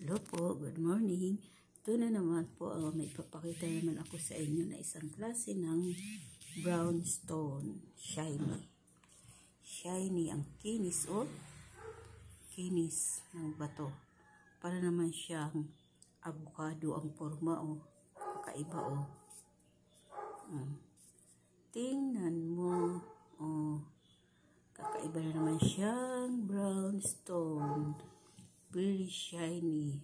Hello po, good morning. Ito na naman po, may ipapakita naman ako sa inyo na isang klase ng brown stone. Shiny. Shiny ang kinis kinis ng bato. Para naman siyang avocado ang forma kakaiba Tingnan mo, kakaiba na naman siyang brown stone. Very shiny.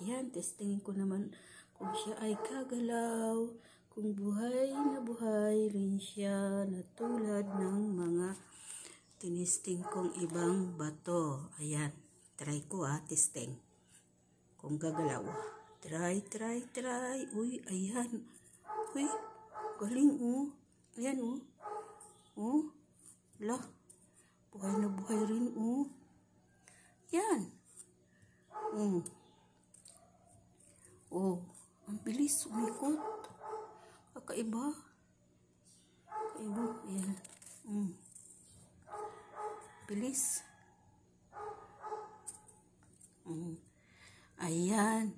Yan, testingin ko naman kung siya ay kagalaw, kung buhay na buhay rin siya na tulad ng mga tinisting kong ibang bato. Ayan, try ko testing. Kung gagalaw. Try. Uy, ayan. Uy, galing Ayan lah, buhay na buhay rin Yan. Ang bilis umikot. Kakaiba. Ayan. Bilis. Ayan.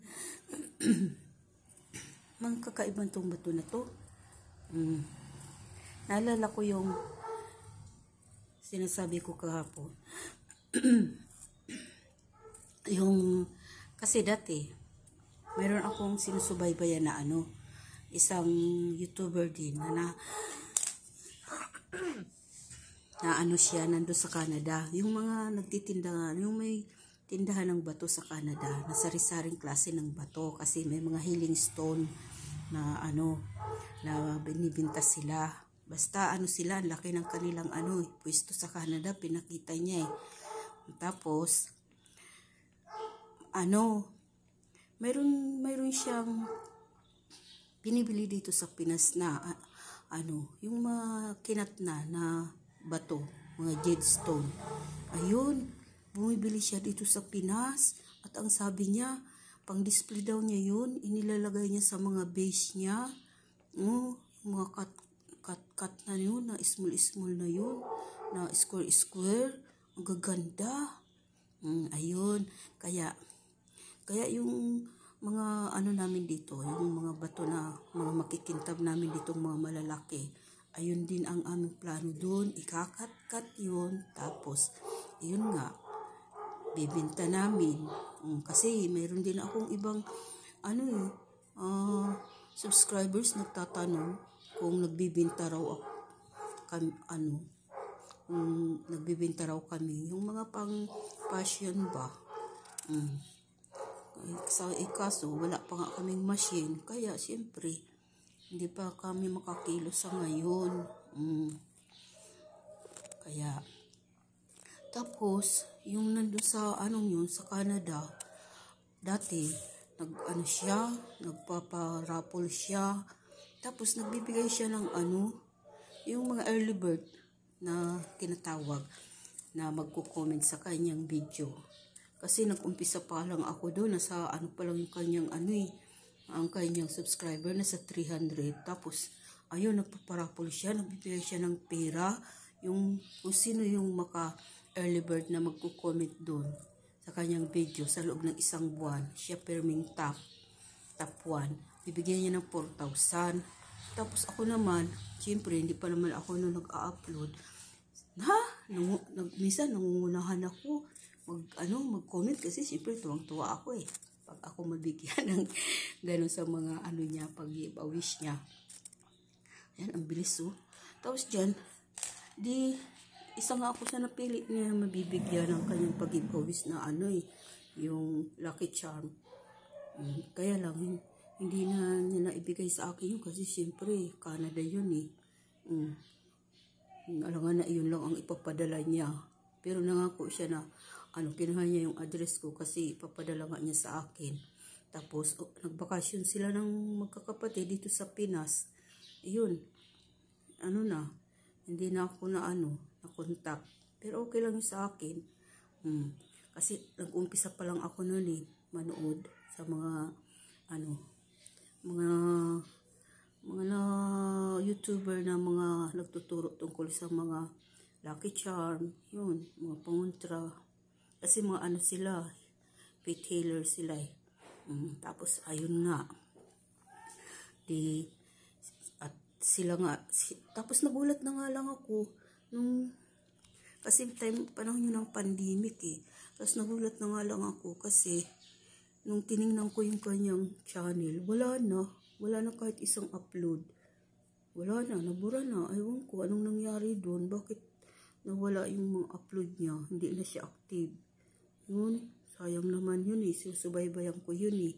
Mga kakaibang tong bato na to. Naalala ko yung sinasabi ko kahapon. Kasi dati, mayroon akong sinusubaybayan na isang YouTuber din na siya nandun sa Canada. Yung mga nagtitinda, yung may tindahan ng bato sa Canada, na sari-saring klase ng bato kasi may mga healing stone na na binibinta sila. Basta sila, ang laki ng kanilang pwesto sa Canada, pinakita niya Tapos mayroon siyang binibili dito sa Pinas na yung mga kinatna na bato, mga jadestone. Ayun, bumibili siya dito sa Pinas at ang sabi niya, pang display daw niya yun, inilalagay niya sa mga base niya. Mga cut na yun, na small na yun, na square, ang gaganda. Ayun, kaya yung mga namin dito, yung mga bato na mga makikintab namin dito, mga malalaki, ayun din ang aming plano doon, ikakat-kat yun, tapos yun nga, bibenta namin. Kasi mayroon din akong ibang subscribers nagtatanong kung nagbibenta raw nagbibenta raw kami yung mga pang fashion ba. Kaso wala pa nga kaming machine, kaya siyempre hindi pa kami makakilo sa ngayon. Kaya tapos yung nandun sa sa Canada dati, nagpapa-raffle siya, tapos nagbibigay siya ng yung mga early bird na tinatawag na magko-comment sa kanyang video. Kasi nag-umpisa pa lang ako doon, nasa pa lang yung kanyang ang kanyang subscriber nasa 300. Tapos ayun, nagpaparapol siya, nagbibigay siya ng pera, yung kung sino yung maka early bird na magko-comment doon sa kanyang video sa loob ng isang buwan, siya perming top 1, bibigyan niya ng 4,000. Tapos ako naman, siyempre hindi pa naman ako nag-a-upload. Minsan nangungunahan ako mag-comment kasi siyempre tuwang-tuwa ako pag ako mabigyan ng gano'n sa mga niya, pag-wish niya. Ayan, ang bilis Tapos dyan, isa nga ako sa napili niya mabibigyan ng kanyang pag-wish na yung Lucky Charm. Kaya lang, hindi na niya naibigay sa akin yun kasi siyempre, Canada yun alangan na yun lang ang ipapadala niya. Pero nangako siya na kinuha niya yung address ko kasi ipapadala nga niya sa akin. Tapos nagbakasyon sila ng magkakapatid dito sa Pinas. Yun, hindi na ako na na-contact. Pero okay lang yun sa akin. Kasi nag-umpisa pa lang ako noon manood sa mga mga YouTuber na mga nagtuturo tungkol sa mga Lucky Charm, yun, mga pangontra. Kasi mga sila, retailer sila eh. Tapos ayun nga. At sila nga, tapos nagulat na nga lang ako kasi panahon yun ng pandemic eh. Tapos nagulat na nga lang ako kasi nung tiningnan ko yung kanyang channel, wala na kahit isang upload. Wala na, nabura na. Ewan ko anong nangyari doon. Bakit nawala yung mga upload niya? Hindi na siya active. Yun, sayang naman yun eh. Susubaybayan ko yun eh.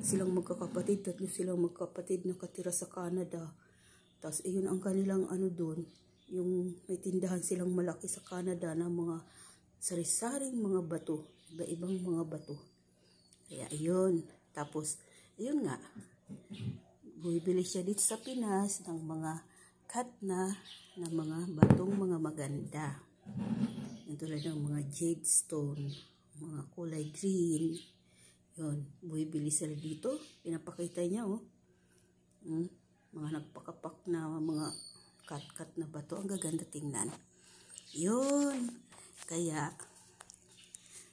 Silang magkakapatid, tatlo silang magkapatid nakatira sa Canada. Tapos yun ang kanilang doon. Yung may tindahan silang malaki sa Canada na mga sari-saring mga bato. Iba-ibang mga bato. Kaya ayun. Tapos, ayun nga. Bumibili siya dito sa Pinas ng mga cut na mga batong mga maganda. Yung tulad ng mga jade stone, mga kulay green. Yun, bumibili sila dito. Pinapakita niya, oh. Mga nagpakapak na mga cut na bato. Ang gaganda tingnan. Yun. Kaya,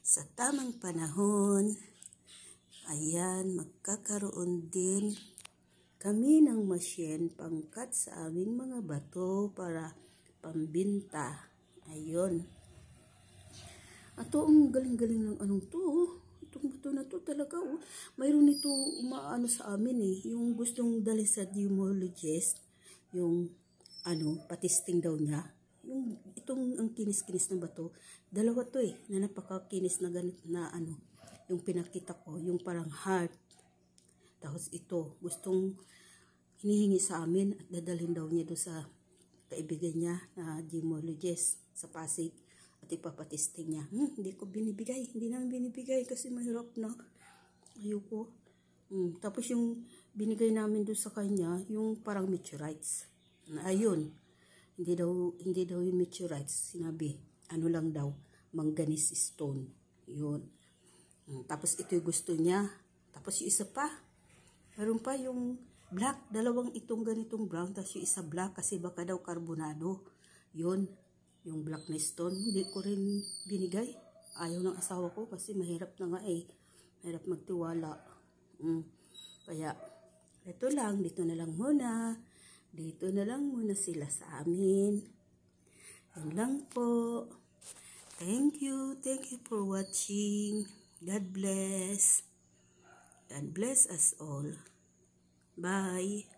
sa tamang panahon, ayan, magkakaroon din kami ng machine pang-cut sa aming mga bato para pambinta. Ayun. At ang galing-galing ng to. Itong bato na to talaga. Mayroon ito umaano sa amin eh. Yung gustong dali sa gemologist. Yung patisting daw niya. Itong ang kinis-kinis ng bato. Dalawa to eh. Na napakakinis na ganit na yung pinakita ko. Yung parang heart. Tapos ito, gustong hinihingi sa amin at dadalhin daw niya doon sa kaibigan niya na gemologist sa Pasig at ipapatisting niya. Hindi ko binibigay. Hindi namin binibigay kasi mahirap na. Ayoko. Tapos yung binigay namin doon sa kanya, yung parang meteorites. Ayun. Hindi daw yung meteorites. Sinabi, lang daw, manganese stone. Yun. Tapos ito yung gusto niya. Tapos yung isa pa. Meron pa yung black, dalawang itong ganitong brown, tapos yung isa black kasi baka daw karbonado. Yun, yung black na stone, hindi ko rin binigay. Ayaw ng asawa ko kasi mahirap na nga eh. Mahirap magtiwala. Kaya, ito lang, dito na lang muna. Dito na lang muna sila sa amin. Yan lang po. Thank you for watching. God bless. God bless us all. Bye.